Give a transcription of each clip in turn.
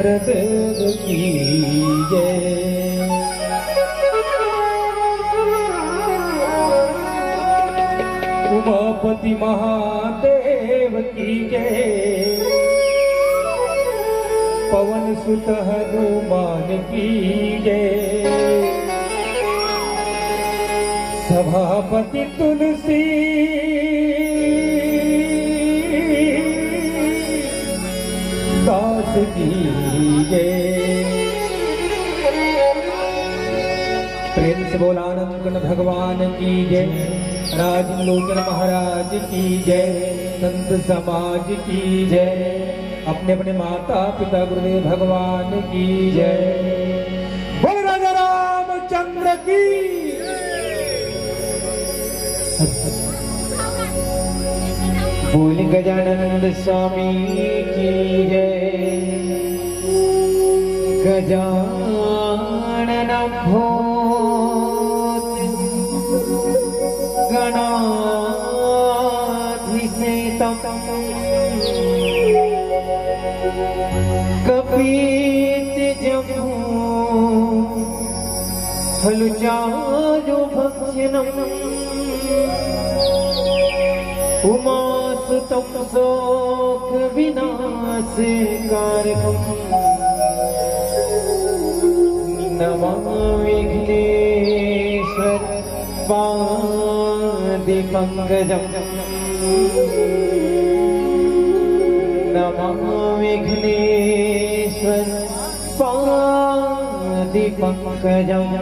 चंद्रदेव की जय। उमापति महादेव की जय। पवन सुत हनुमान की जय। सभापति तुलसी दास की जय। प्रेम से बोल आनंद भगवान की जय। राजलोचन महाराज की जय। संत समाज की जय। अपने अपने माता पिता गुरुदेव भगवान की जय। बोल राजा रामचंद्र की। बोल गजानंद स्वामी की जय। गजानन भूत गणाधीसेतम कपीतजम्बू फलचारु भक्षणम् उमासुतं शोक विनाशकारकम् नमामि विघ्नेश्वर पादपङ्कजम्। नमामि विघ्नेश्वर पादपङ्कजम्।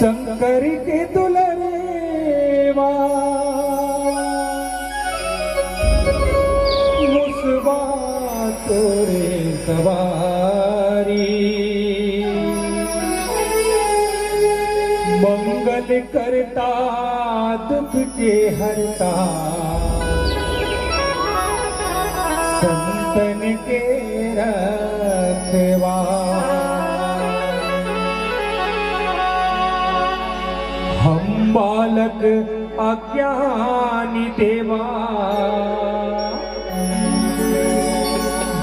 शंकर के दुलरेवा मुसवा तोरे सवारी। मंगल करता दुख के हरता संतन के रखवा। हम बालक अज्ञानी देवा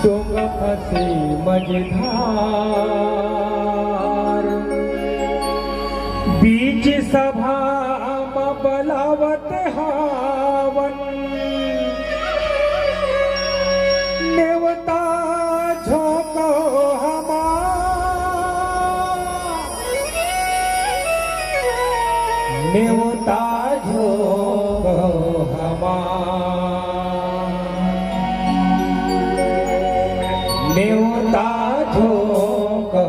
डोंगा फंसे मझधार। बीच सभा बलावत हावन नेवता झोंको नेवता झोंको नेवता झोंको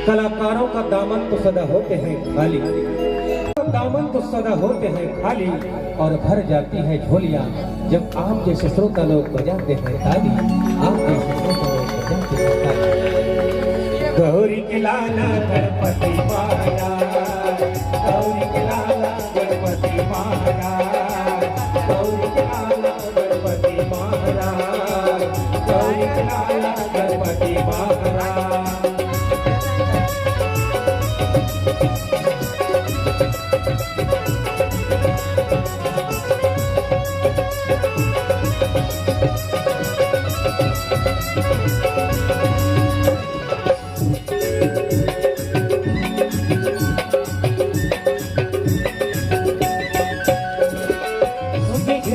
कलाकारों का दामन तो सदा होते हैं खाली, दामन तो सदा होते हैं खाली और भर जाती है झोलियां जब आप जैसे श्रोता लोग बजाते हैं ताली। आप जैसे श्रोता लोग बजाते हैं ताली। गौरी के लाला गणपति महाराज, गौरी के लाला गणपति महाराज, गौरी के लाला गणपति महाराज, गौरी के लाला गणपति महाराज।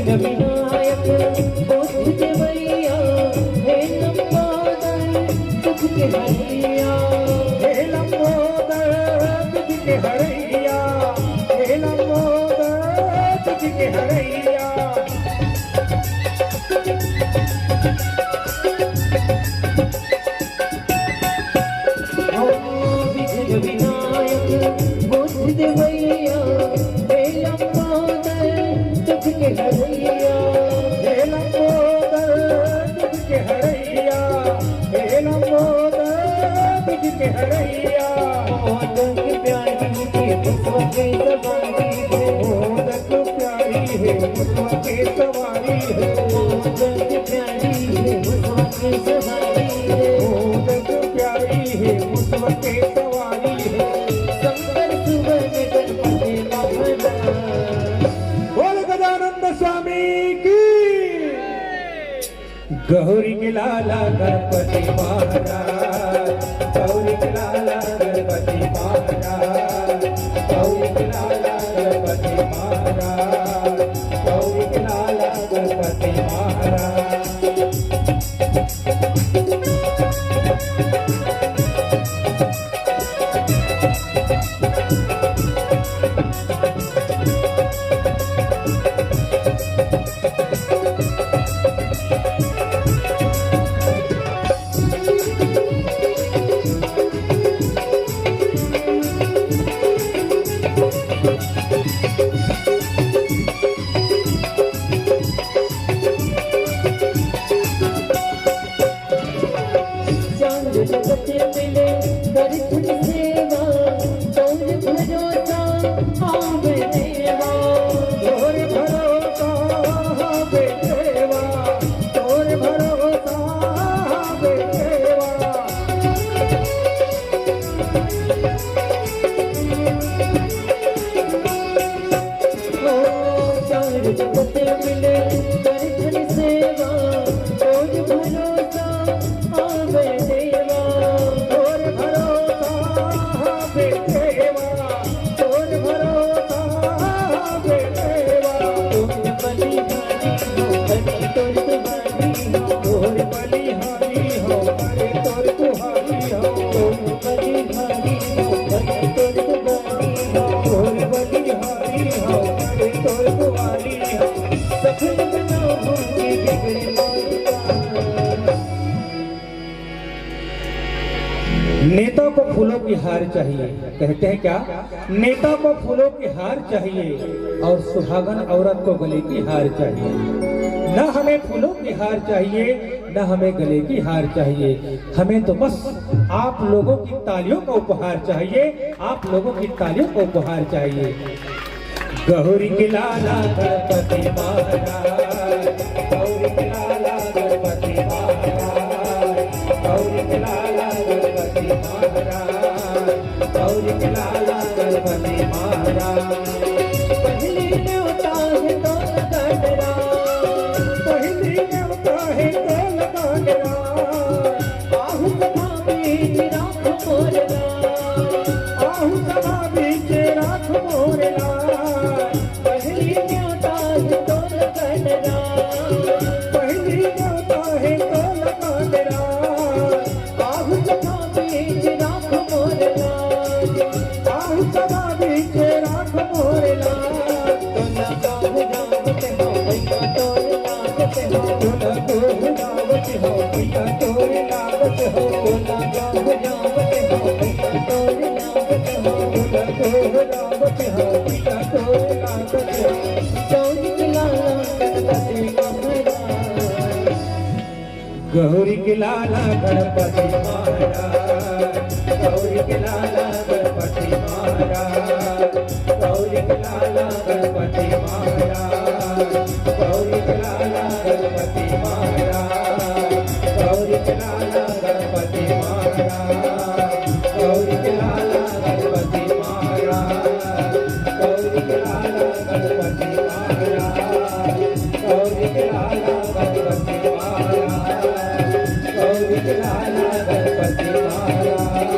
विनायक बुद्ध देवैया हे लंबोदर दुख के हरैया, हे लंबोदर तुझ के हरैया, हे लंबोदर तुझ के हरैया। विघ्न विनायक बुद्ध देवैया हे लंबोदर दुख के हरैया, हे लंबोदर तुझ के हरैया, हे लंबोदर तुझ के हरैया। मोदक प्यारी के पुष्प के सवारी है, मोदक प्यारी है पुष्प के सवारी है, मोदक प्यारी है पुष्प के सवारी है, मोदक प्यारी है पुष्प के सवारी है। शंकर सुवन गणपति महाराज, बोल गजानंद स्वामी की। गौरी के लाला गणपति महाराज, गौरी के लाला गणपति महाराज, गौरी के लाला गणपति महाराज, गौरी के लाला गणपति महाराज। चांद जगत मिले दर्शन सेवा, तोर भरोसा आवे देवा, तोर भरोसा हावे देवा, तोर भरोसा हावे देवा। चांद जगत मिले दर्शन सेवा, तोर भरोसा आवे देवा, तोर भरोसा हावे देवा, तोर भरोसा हावे देवा। तुम बलिहारी हो बलि तोर तुम्हारी हो, तोर बलिहारी हो अरे तोर तुहारी हो, तुम बलिहारी हो बलि तोर तुम्हारी हो, तोर बलिहारी हो अरे तोर तुहारी हो। सफल बनाओ होंगे बिगड़े माता। नेता को फूलों की हार चाहिए, कहते हैं क्या? नेता को फूलों की हार चाहिए और सुहागन औरत को गले की हार चाहिए। न हमें फूलों की हार चाहिए, न हमें गले की हार चाहिए। हमें तो बस आप लोगों की तालियों का उपहार चाहिए, आप लोगों की तालियों का उपहार चाहिए। गौरी के लाला गणपति महाराज, गौरी के लाला गणपति महाराज, गौरी के लाला गणपति महाराज, गौरी के लाला गणपति महाराज। पहली न्योता है दौल गडरा, पहली न्योता है दौल गडरा, आहू सभा बीच राख मोरला, आहू सभा बीच राख मोरला। पहली न्योता है दौल गडरा, पहली न्योता है दौल गडरा, आहू सभा बीच राख मोरला, आहू सभा बीच राख मोरला। तोला गाँव रावत हो भैया तोर लागत हो, तोला गोह रावत हो भैया तोर लागत हो, तोला गाँव रावत हो भैया तोर लागत हो, तोला गोह रावत हो भैया तोर लागत हो। चौरी के लाला गणपति महाराज, गौरी के लाला गणपति महाराज, गौरी गौरी के लाला गणपति महाराज, गौरी के लाला गणपति महाराज, गौरी के लाला गणपति महाराज, गौरी के लाला गणपति महाराज, गौरी के लाला गणपति महाराज, गौरी के लाला गणपति महाराज, गौरी के लाला गणपति महाराज, गौरी के लाला गणपति महाराज,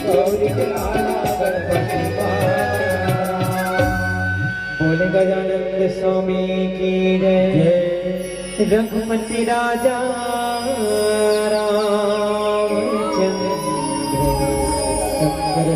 गौरी के लाला गणपति महाराज। बोले गजानंद स्वामी की जय। रघुपति राजा रामचंद्र शंकर